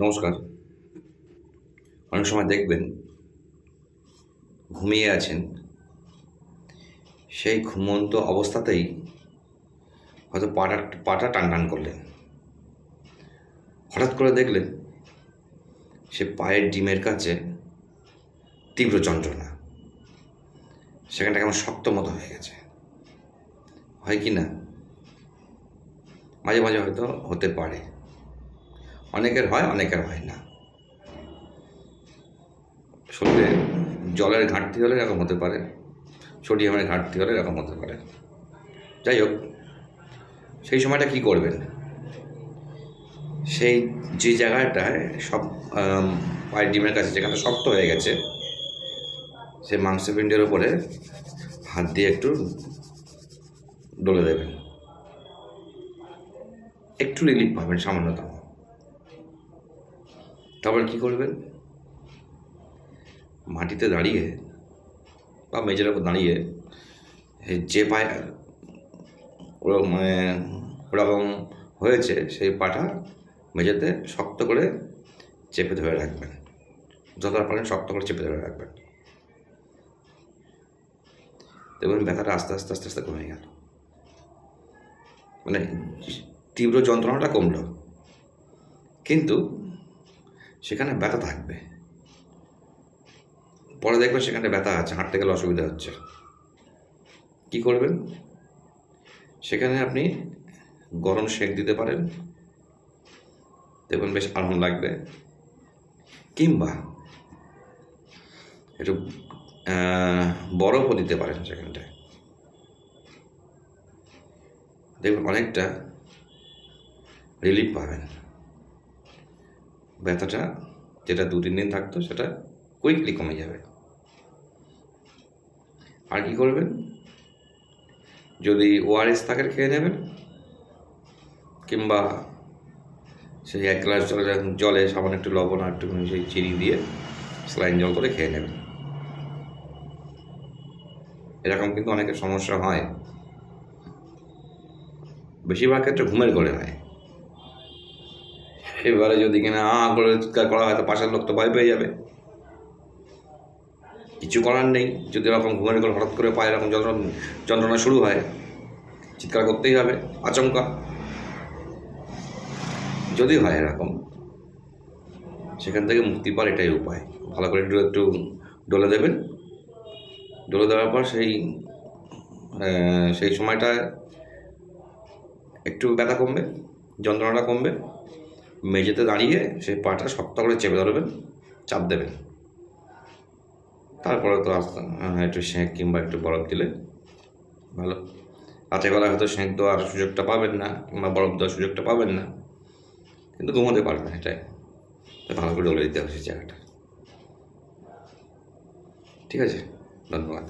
নমস্কার। অনেক সময় দেখবেন ঘুমিয়ে আছেন, সেই ঘুমন্ত অবস্থাতেই হয়তো পাটা টানটান করলেন। হঠাৎ করে দেখলেন সে পায়ের ডিমের কাছে তীব্র যন্ত্রণা, সেখানটা কেমন শক্ত মতো হয়ে গেছে। হয় কি না? মাঝে মাঝে হয়তো হতে পারে, অনেকের হয়, অনেকের হয় না। শরীরে জলের ঘাটতি হলে এরকম হতে পারে, সোডিয়ামের ঘাটতি হলে এরকম হতে পারে। যাই হোক, সেই সময়টা কি করবেন? সেই যে জায়গাটায় সব পায়ের ডিমের কাছে যেখানে শক্ত হয়ে গেছে, সেই মাংসপিণ্ডের উপরে হাত দিয়ে একটু ডলে দেবেন, একটু রিলিফ পাবেন সামান্যতম। তারপর কি করবেন? মাটিতে দাঁড়িয়ে বা মেঝের উপর দাঁড়িয়ে যে পায়ে ওরকম হয়েছে সেই পাটা মেঝেতে শক্ত করে চেপে ধরে রাখবেন, যতটা পারেন শক্ত করে চেপে ধরে রাখবেন। দেখবেন ব্যথাটা আস্তে আস্তে আস্তে আস্তে কমে গেল, মানে তীব্র যন্ত্রণাটা কমলো, কিন্তু সেখানে ব্যথা থাকবে। পরে দেখবেন সেখানে ব্যথা আছে, হাঁটতে গেলে অসুবিধা হচ্ছে। কি করবেন? সেখানে আপনি গরম সেঁক দিতে পারেন, দেখবেন বেশ আরাম লাগবে। কিংবা একটু বরফও দিতে পারেন সেখানটায়, দেখবেন অনেকটা রিলিফ পাবেন। ব্যথাটা যেটা 2-3 দিন থাকতো সেটা কুইকলি কমে যাবে। আর কি করবেন? যদি ওআরএস থাকে খেয়ে নেবেন, কিংবা সেই 1 গ্লাস জলে সামান্য একটু লবণ আর একটুখানি সেই চিনি দিয়ে স্যালাইন জল করে খেয়ে নেবেন। এরকম কিন্তু অনেকের সমস্যা হয়, বেশিরভাগ ক্ষেত্রে ঘুমের ঘোরে হয়। এবারে যদি কিনা করে চিৎকার করা হয় তো পাশের লোক তো ভয় পেয়ে যাবে। কিছু করার নেই, যদি এরকম ঘুমের ঘোর হঠাৎ করে পায়ে এরকম যন্ত্রণা শুরু হয়, চিৎকার করতেই হবে, আচমকা। যদি হয় এরকম, সেখান থেকে মুক্তি পাওয়ার এটাই উপায়। ভালো করে একটু ডলে দেবেন। ডলে দেওয়ার পর সেই সময়টায় একটু ব্যথা কমবে, যন্ত্রণাটা কমবে। মেঝেতে দাঁড়িয়ে সেই পাটা শক্ত করে চেপে ধরবেন, চাপ দেবেন। তারপরে তো একটু সেঁক কিংবা একটু বরফ দিলে ভালো। রাতেরবেলা হয়তো সেঁক দেওয়ার সুযোগটা পাবেন না, কিংবা বরফ দেওয়ার সুযোগটা পাবেন না, কিন্তু ঘুমোতে পারবেন। এটাই ভালো করে ডলে দিতে হবে সেই জায়গাটা। ঠিক আছে, ধন্যবাদ।